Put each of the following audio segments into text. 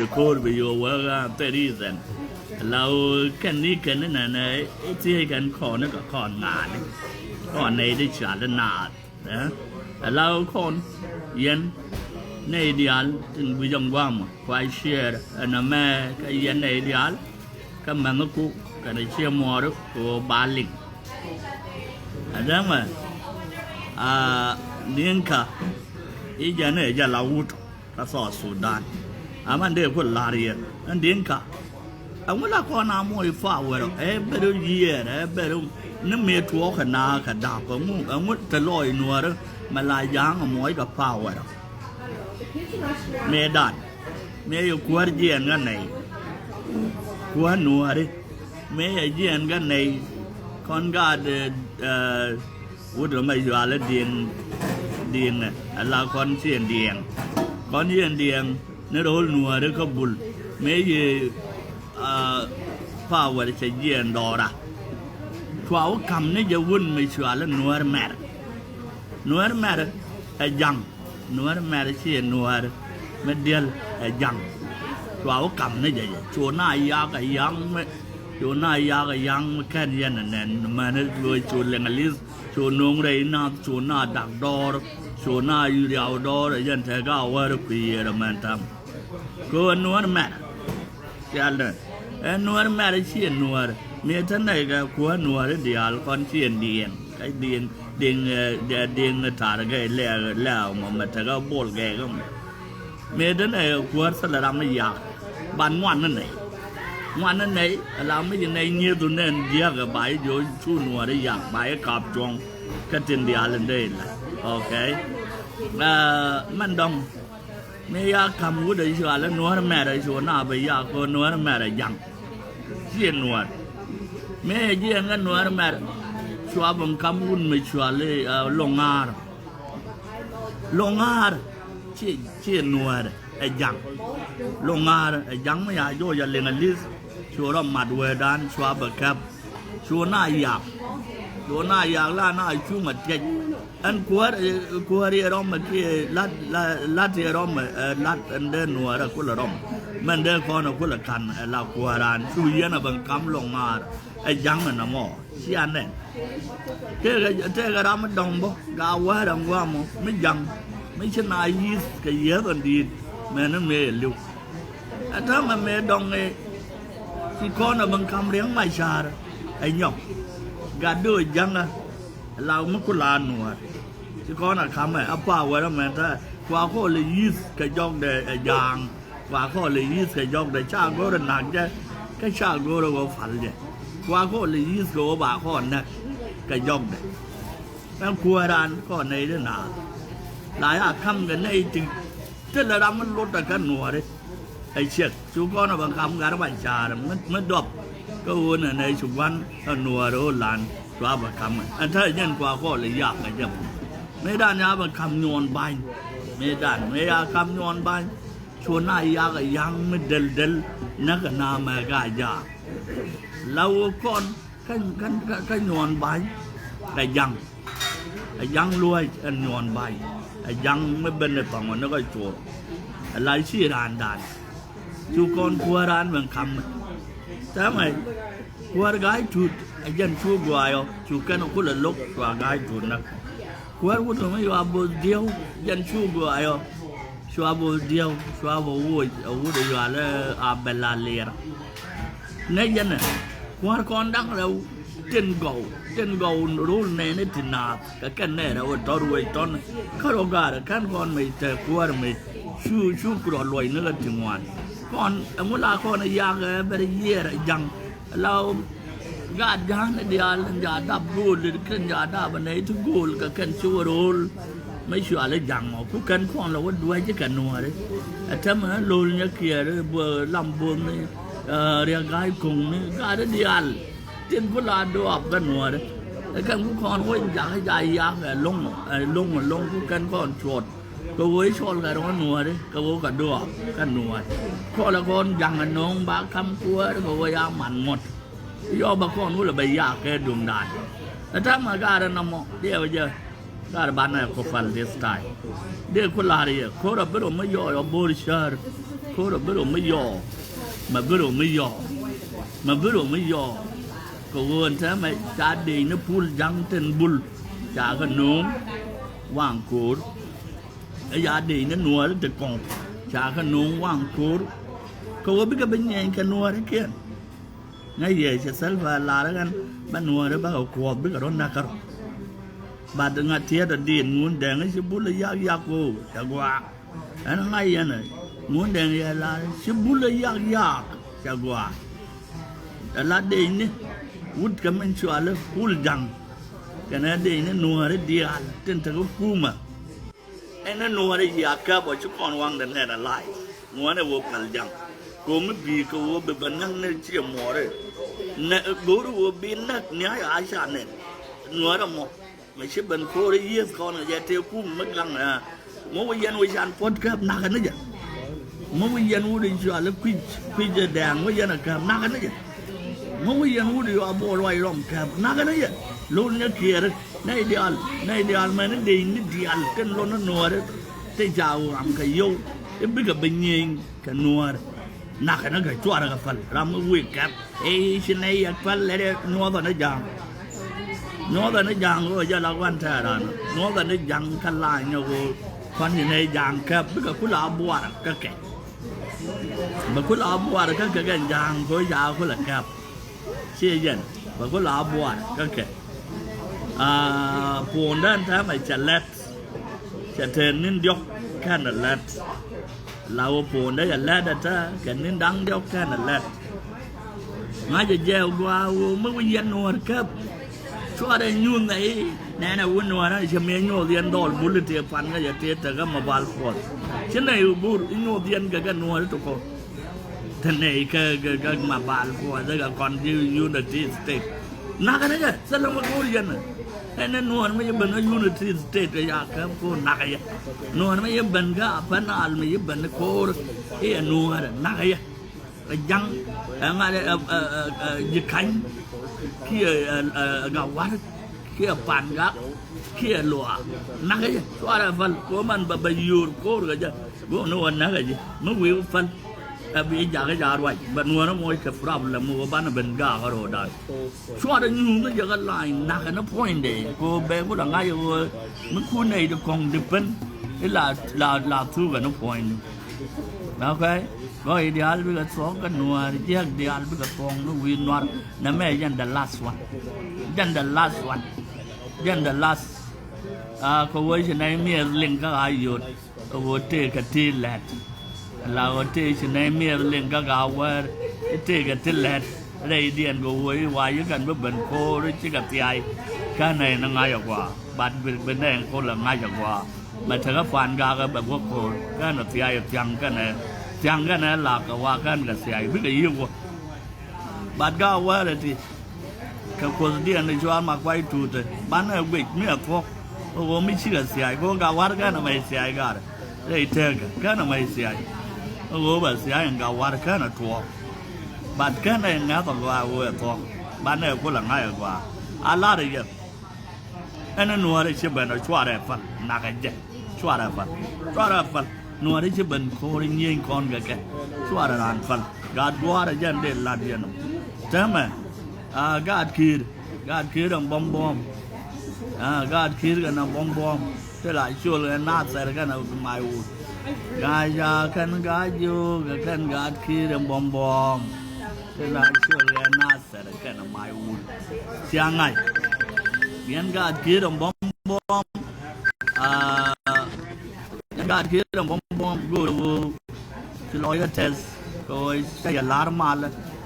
record video work 30 เราแค่นี้กันนั่นนะที่ให้กันขอนั่นก็ของานก่อนในได้ฉาดนาดนะเราคนยันในเดียลถึงวิจงว่ามควายเชียร์อันนั้นแม่ก็ยันในเดียลก็มันก็คุกกันเชียร์มอร์ก็บาลิงอันนั้นมาเลี้ยงค่ะอีกอย่างเนี่ยจะลาวุธก็สอดสุดานมันเด็กคนลาเรียนอันเลี้ยงค่ะเอาเวลาคนน้ำมวยฟ้าเวลาเบรุเยียร์เบรุนั่นเมียทัวขนาขดาบก็มุ่งมุดจะลอยนัวร์มาลายยางมวยกับฟ้าเวลาเมดันเมย์อยู่กัวเยียนกันไหนกัวนัวดิเมย์เยียนกันไหนคนก็วุฒิไม่อยู่อะไรเดียงเนี่ยเราคนเชียนเดียงคนเชียนเดียงในโรลนัวเรื่องขบุลไม่ยี่ฟ้าวันจะเยียนดอระทัวร์คำนี้จะวุ่นไม่ชัวร์แล้วนัวแม่ยังนัวแม่เชียนนัวไม่เดียลยังทัวร์คำนี้จะชัวร์หน้ายากยังไม่ชัวร์หน้ายากยังไม่แค่ยันนั่นมันรวยชัวร์เลี้ยงลิสชัวร์นงเรย์น่าชัวร์หน้าดักดอร์ชัวร์หน้ายูเรียวดอร์ยันเทก้าวร์คุยระมันทำก็นัวแม่ยันเลยนัวแม่เชียนนัวเมื่อท่านได้ก็กัวนัวเดียลคนเชียนเดียงไอ้เดียงถาดก็แล้วมันจะก็บอลแกก็เมื่อท่านได้กัวสลัดไม่อยากบ้านวันนั่นไหนเราไม่ยังในเงี้ยตัวนั้นเยอะกับใบโยชูนัวได้อยากใบกับจงก็เจนเดียลได้ละโอเคมันดองไม่อยากคำพูดได้ชัวร์แล้วนัวแม่ได้ชัวร์หน้าไปอยากก็นัวแม่ได้ยังเชียนนัวแม่เยี่ยงกันนัวแม่ชัวร์บังคำพูดไม่ชัวร์เลยลงอาร์เชียนนัวไอ้ยังลงอาร์ไอ้ยังไม่อยากโยจะเลี้ยงลิสชัวร์เรามาดูด้านชัวร์แบบครับชัวร์หน้าอยากล่าหน้าชุ่มเจ็ดอันกัวเรียร้องมันที่ลัดเรียร้องลัดอันเดินหัวเราคุละร้องมันเดินคอนคุละกันเรากัวรานชูเย็นบังคับลงมาไอ้ยังมันน่ะหม้อเชียนเนี่ยเจ้าเรามันดองบ่กาวว่าดองว่ามั้งไม่ยังไม่ชนะยีสก็เยอะกันดีแม่นั่นเมย์ลิวถ้ามันเมย์ดองไอ้ที่คอนบังคับเลี้ยงไม่ชาไอ้หยอกกาดูยังอ่ะเราไม่คุลานัวที่เขาหน้าคำไอ้ป้าไว้แล้วแม่ถ้ากว่าเขาเลยยีสก็ยกได้ยางกว่าเขาเลยยีสก็ยกได้ชาก็ระหนักจะก็ชาก็เราฝันเลยกว่าเขาเลยยีสก็บ่าเขาเนี่ยก็ยกได้แล้วกลัวร้านก็ในเรื่องหนาหลายคำกันในจริงที่เรามันลดกันนัวเลยไอ้เชือกชูก้อนบางคำการบัญชามันดบก็วนในชุมวันนัวโรลานกว่าบางคำอันถ้ายันกว่าก็เลยยากไงจ๊ะไม่ได้นะบางคำโยนใบไม่ได้ไม่อยากคำโยนใบชวนนายยากยังไม่เดินนักนามาก็ยากเราก่อนก็โยนใบแต่ยังรวยอันโยนใบยังไม่เป็นในฝั่งมันก็โจรอะไรชื่อร้านด่านชูก้อนคัวร้านบางคำแต่ไม่กัวกายจุดยันชูกัวอยู่ชูกันกุลลุกกัวกายจุดนะกัวกุลไม่ว่าบุเดียวยันชูกัวอยู่ชัวบุเดียวชัวบุวุ้ยอยู่อะไรเบลลาเลียร์เนี่ยยันน่ะกัวคนดังเราเจนเการู้ในที่นาก็แค่เนี่ยเราตัวรวยตอนข้าราชการขั้นคนไม่เจอกัวไม่ชูกรอรวยนึกถึงวันก่อนเวลาคนอยากไปเยี่ยยังเรากาดยังเดียร์ยาดับกูลขึ้นยาดับในทุกกูลก็ขึ้นชัวรูลไม่ชัวอะไรยังหมอผู้กันคนเราว่าด้วยจะกันนัวเลยถ้ามันรูลเนี่ยเกี่ยเบอร์ลำบวงนี่เรียกไอ้คงนี่กาดเดียร์เจ้าผู้ลาดูอับกันนัวเลยแต่กันผู้คนว่าอยากให้ใจอยากลงผู้กันคนชดก็ไว้ชนกันร้อนนัวดิก็ว่ากันด้วยกันนัวเพราะละคนยังกันน้องบางคำกลัวก็ว่ายาหมันหมดย่อบางคนว่าเราไปยากแค่ดวงดานแต่ถ้ามาการนำมเดี๋ยวเยอะการบ้านไหนก็ฟันเดสไตเดี๋ยวคนลาเรียเขาเราไปเราไม่ย่อเราบริชาร์ โคตรเบลไม่ยอมาเบลไม่ยอมาเบลไม่ยอก็วนใช่ไหมจ่าดีนะพูดยังเต็นบุลจ่าขนมว่างโคตรไอ้ยาดีนะนัวแล้วจะกองจ่าขนมว่างโคตรก็ว่าไม่ก็เป็นยังกันนัวได้เกี่ยไงเดี๋ยวจะเซลฟ์ลาแล้วกันบ้านนัวแล้วบ้านเขาขวบไม่ก็ร้อนนักกันบาดงาเทียดดีนงูแดงไอ้ชิบุลยากยากกูจะกว่าอันนั้นไงยันน่ะงูแดงยาลาชิบุลยากยากจะกว่าแต่ละเดนนี่วุฒิก็มันชัวร์เลยพูดจังกันนะเดนนี่นัวเลยดีอ่ะเต็มทั้งกูมาไอ้นั่นนัวเลยอยากกับว่าชุกคนวางเดินแน่ละลายนัวเนี่ยวัวกันจังกูไม่บีกูวัวแบบนั่งเนี่ยเชี่ยหมอเลยเนี่ยกูรู้ว่าบินนักเนี่ยอาชาเนี่ยนัวละหมอไม่ใช่เป็นโคตรเยี่ยมก่อนจะเที่ยวกุ้งไม่กังนะมั่วยันวิญญาณพอดกับนักกันนะจ๊ะมั่วยันวุฒิชัวร์แล้วคุยจะแดงวิญญาณกับนักกันนะจ๊ะมั่วยันวุฒิว่าบัวลอยล้อมกับนักกันนะจ๊ะลุ้นเนี่ยเกียร์ในเดียลมันนี่ดีเดียลกันลุ้นนั่นนัวเลยที่เจ้าทำกันโย่เอ็มบิกับเป็นยิงกันนัวนักกันนะก็ชัวร์กับฟันรำวิ่งกับเอ้ชินไอ้ยักษ์ฟันเลยนัวตอนนั้นจังนัวตอนนั้นยังก็จะรักวันแท้แล้วนัวตอนนั้นยังขันลายเนี่ยก็คนอยู่ในยังครับไม่ก็คุณลาบัวก็แก่บางคุณลาบัวก็แก่ยังก็ยาวคุณละครับเชี่ยยันบางคุณลาบัวก็แก่ปูนด้านท้ายไม่จะเล็ดจะเทนนินยกแค่นั้นเล็ดเราปูนได้จะเล็ดแต่ถ้าแค่นินดังยกแค่นั้นเล็ดง่ายจะเจ้าว่าเมื่อวันยันนัวครับชัวร์ได้ยุ่งไหนแน่นวุ่นวายนะจะมีโยเดียนดอลบุลเทียฟันก็จะเทียแต่ก็มาบาลฟอดฉันในบุลโยเดียนก็นัวทุกคนท่านไหนก็มาบาลฟอดแล้วก็คอนยูนิตี้สเตทนักกันนะสลับมาคุยกันไอ้นั่นนัวไม่ใช่เป็นยูนิตี้สเตทก็อยากครับกูนักไอ้นัวไม่ใช่เป็นก็พันอัลไม่ใช่เป็นโคตรไอ้นัวนักไอ้ยังอะไรยึดขันขี้กาวัดขี้ปันกักขี้หลัวนักไอ้ตัวอะไรฟันกูมันแบบยูร์โคตรก็จะกูนัวนักไอ้มึงวิวฟันบีจากก็จะรวยบันนัวน้ำมวยกับปราบละมัวบ้านเป็นกาก็รอได้ชัวร์ได้ยุ่งก็จะกันไล่นักนั้นพอยน์เดย์กูเบกูหลังไอ้มึงคุณไอ้เด็กคงดิบเป็นลาทูกันน้ำพอยน์โอเคก็อีเดียลไปกับสองกันนัวเรียกเดียลไปกับสองลูกวินนัวนั่นแม่ยัน the last one เขาว่าฉันไอ้เมียเลี้ยงก็อายุเขาว่าเตะกันที่แหลกเราเตะฉันไอ้เมียเลี้ยงก็เอาว่าเตะกันที่แหลกไรเดียนก็วายกันว่าเป็นโคหรือจิกับที่ไอ้ข้าในนั่งง่ายกว่าบัดเป็นแดงคนละง่ายกว่ามาถึงก็ฟันกาก็แบบว่าโคข้าหน้าที่ไอ้ยังกันเนี่ยจังกันนะหลักว่ากันกับเสียไม่ได้ยิ่งกว่าบัดก็ว่าเลยที่กับคนที่อันในชวนมาไว้ถูดบ้านเราเบิกเมื่อพกโอ้ไม่เชื่อเสียก็กว่ากันไม่เสียกันได้เท่กันไม่เสียโอ้แบบเสียอย่างกว่ากันทั่วบัดกันเองนะต้องว่าโอ้ทั่วบ้านเราคนละง่ายกว่าอะไรเยอะอันนั้นนัวได้เชื่อเป็นชัวร์ได้ฟันนักเจ็บชัวร์ได้ฟันนัวที่จะเป็นโคริยิงคนกันแกชัวร์ร้านฟันกาดวัวได้ยันเดลลาเดียนใช่ไหมกาดคีร์บอมกาดคีร์กันบอมเท่าไรช่วยเลยน่าใส่กันเอาไม่อูกายากันกาจูกันกาดคีร์บอมเท่าไรช่วยเลยน่าใส่กันเอาไม่อูเสียงไงเบียนกาดคีร์บอมการคิดเรื่องบอมกูที่ลอยเทสก็ใช้ลาร์มาล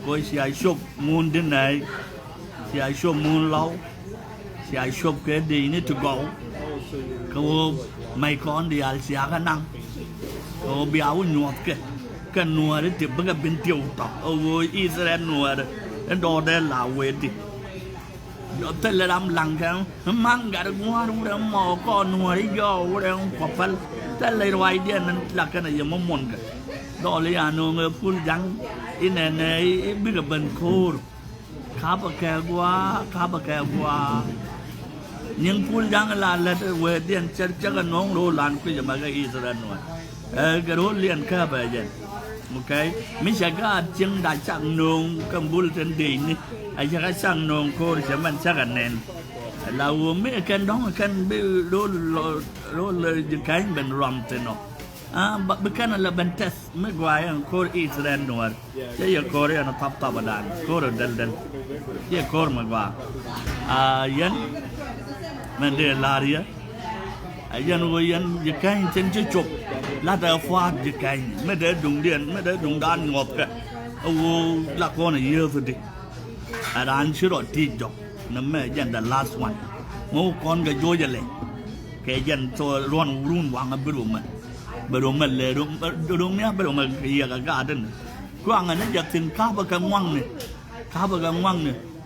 ก็ใช้ชอบมูนดินไหนใช้ชอบมูนเล่าใช้ชอบแค่ดีนี่ถูกเอาก็ไม่คอนเดียร์เสียกันนั่งก็เบี้ยวหนวดกันหนวดที่เป็นกับเป็นเตียวต่อโอ้ยอิสราเอลหนวดแล้วโดนได้ลาเวดิแต่ละลำหลังเขามั่งกันงัวดูเรื่องหมอก็หนวดที่ย่อเรื่องขอบฟันแต่เลยวัยเดียนนั้นหลักกันยังมั่มนกันดอเลยนูเงยพูดยังอินเนยบิกเป็นคูร์ข้าปะแกกว่ายังพูดยังลาเลตเวเดียนจักกันน้องโรลันก็จะมากับอิสราเอลหน่วยก็รู้เลี้ยนข้าไปยัน ok mi sẽ có chân đại sang nông cầm bul trên đỉnh ai sẽ có sang nông cô sẽ mình chắc là nền là mi cái đó cái bị lô lời cái bên ram thế nó bukan là bên test mi quay cô Israel nữa cái giờ cô nó thắp vào đàn cô rồi đần cái cô mà qua yên mình để là gì yên rồi yên cái trên chiếc chụp là đã phát cáiไม่ได้ดุงเดียนไม่ได้ดุงด้านงบกันโอ้ละครเยอะสุดที่ร้านชื่อรถที่จบนั่นแม่ยัน the last one งูคนก็โยยเลยแค่ยันตัวร้อนรุ่นวางกับบิรุมันเลยรุ่นเนี้ยบิรุมันเฮียกับกาดันกว้างอันนั้นอยากถึงข้าวกำวังเนี่ย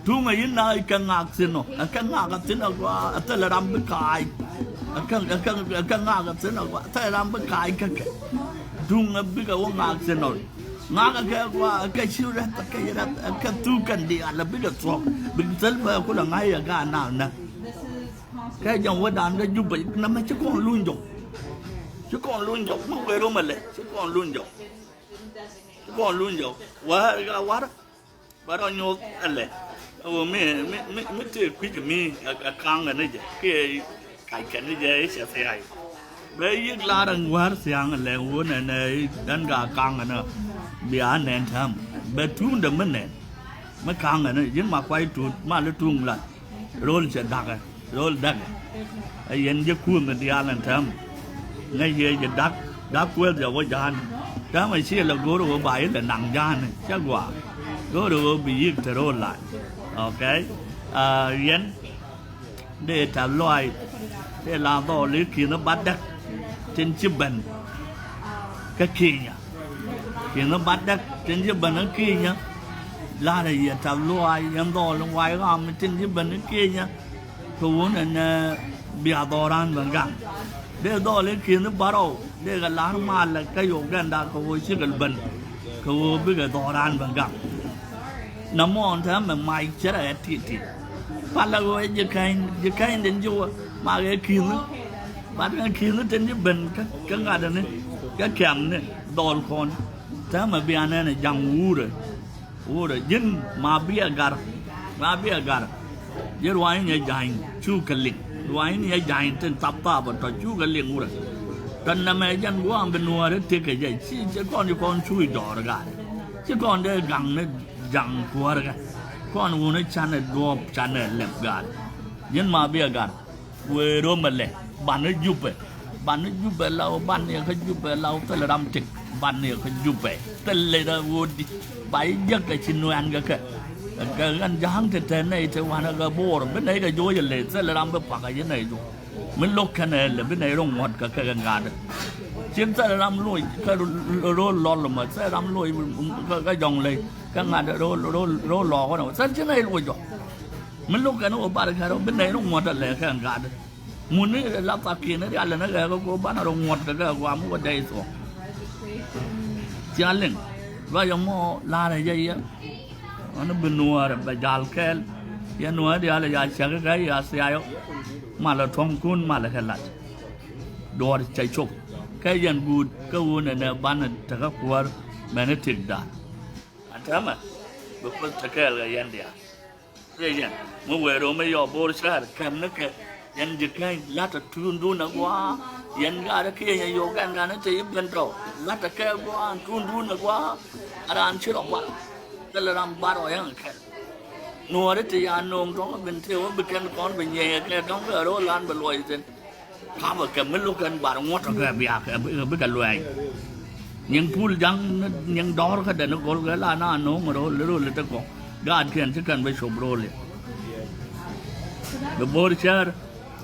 ทุกเมื่อยินได้กังงักสินเนาะกังงักกับสินเอาว่าแต่ละรำไปขายกังงักกับสินเอาว่าแต่ละรำไปขายกันดุงบิกว่างักสินเอางักกับว่ากับชิวร์ตะกับยัดกับทุกันดีอะไรบิกสอบบิกเซลฟ์คนละไงกันน่ะนะแค่ยังว่าด่านก็ยุบไปนั่นไม่ใช่คนลุ่นจบมึงไปรู้มันเลยใช่คนลุ่นจบว่าเราโยกอะไรไม่เจอคุยกับมีกลางกันนี่จ้ะแค่ไก่กันนี่จ้ะเสียไปยิ่งลาดังว่าเสียงอะไรวัวเนี่ยดันกากลางกันเนาะเบียร์แนนทำเบ็ดทุ่งเดิมมันเนี่ยไม่กลางกันเนี่ยยิ่งมาควายจุดมาแล้วทุ่งละโรลจะดักไอ้ยันจะคู่กันที่อันนั้นทำไงเย่จะดักกวนจะว่าจานถ้าไม่เชื่อเราโกรธว่าใบแต่หนังจานเนี่ยชักว่าก็ดูบียิกจะโรลละโอเคยันได้ทำลอยได้ลาต่อหรือขีนบัดดักเจนจิบันก็ขีนบัดดักเจนจิบันก็ขีเนี่ยลาได้ยทำลอยยังต่อลงไว้ก็มันเจนจิบันก็ขีเนี่ยตัวนั้นเบียดอรันเหมือนกันเดี๋ยวต่อหรือขีนบัดเอาเดี๋ยวก็ล้างมาแล้วก็โยกกันได้ก็ว่าชื่อกันบันก็ว่าบิกดอรันเหมือนกันน้ำมันทำมันไม่ใช่อะไรที่พอเราจะใครเดินอยู่มาเกี่ยกินบ้านกันกินแล้วจะนี่เป็นก็งานนี้ก็แข็งเนี่ยดอลคนถ้ามาเบียร์เนี่ยยังวูดยินมาเบียร์การยิ่งวันนี้ใหญ่ชูกันลิงวันนี้ใหญ่จนตับตาบต่อชูกันลิงวูดตอนนั้นแม่ยันว่าเป็นวัวที่เทกันใหญ่ที่จะก่อนจะก่อนช่วยดอร์กันจะก่อนได้กังเนี่ยจังกัวร์กันก่อนวันนี้ฉันเนี่ยดวบฉันเนี่ยเล็บกันยันมาเบียกันเวรมันเลยบ้านนี้ยุบไปเราบ้านเนี่ยเขายุบไปเราแต่ละรำจิกบ้านเนี่ยเขายุบไปแต่เลยเราวูดไปยักษ์กับชินวันก็แค่กันยังเท่ๆในเทวันก็โบร์เป็นไหนก็โยยเลยแต่ละรำไปปักยังไงดูมันลกแค่ไหนเลยเป็นไหนร่องหมดก็แค่กันงานเชื่อแต่ละรำลุยก็โรลล้อลงมาแต่รำลุยก็ยองเลยก็งานโรลล้อก็หน่อยแต่เชื่อไหนลุยจ่อมันลูกกันว่าบ้านเขาเป็นไหนร่องหมดอะไรแค่กันมุนนี่รับตากินนี่อะไรนั่นแหละก็บ้านเราหมดก็ความว่าใจสองเจ้าเล่นว่ายังมอลาอะไรเยอะอันนั้นเป็นนัวแบบยาลแค่ยันนัวเดียวเลยยาเชื่อก็ยาเสียอยู่มาแล้วท้องคุ้นมาแล้วแค่ละดอร์ใจชกแค่ยันกูก็วุ่นเนี่ยบ้านนั้นถ้าก็กลัวแม่เนี่ยติดด่านอันทำอ่ะบุคคลตะแคร์ยันเดียยันเมื่อเวลาไม่ยอมบริษัทแคมนึกแค่ยันจะแค่ลัดทุนดูนักว่ายันการแค่ยังโยกันกันนั่นจะยิบกันต่อลัดแค่ว่าทุนดูนักว่าอะไรอันชื่อว่าแต่ละรำบาร์อะไรอย่างแค่นัวได้ที่ยานงท้องเป็นเที่ยวเป็นกันก้อนเป็นเย่แค่ท้องก็รู้ล้านเป็นรวยจนข้าบอกแกไม่รู้กันบาร์งดแค่เบียร์แค่เป็นกันรวยยังพูดยังดอร์ก็เดินก็เลยล้านหน้าน้องมารู้เลยตะกอกาดเขียนที่กันไปชมโรเลยก็บริษัท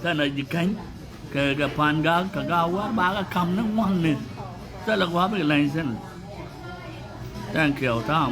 ก็นายจิกันก็ผ่านก็ว่าบ้าก็คำนั่งวันนี่แต่ละว่าเป็นไรเส้นแต่งเขียวท่า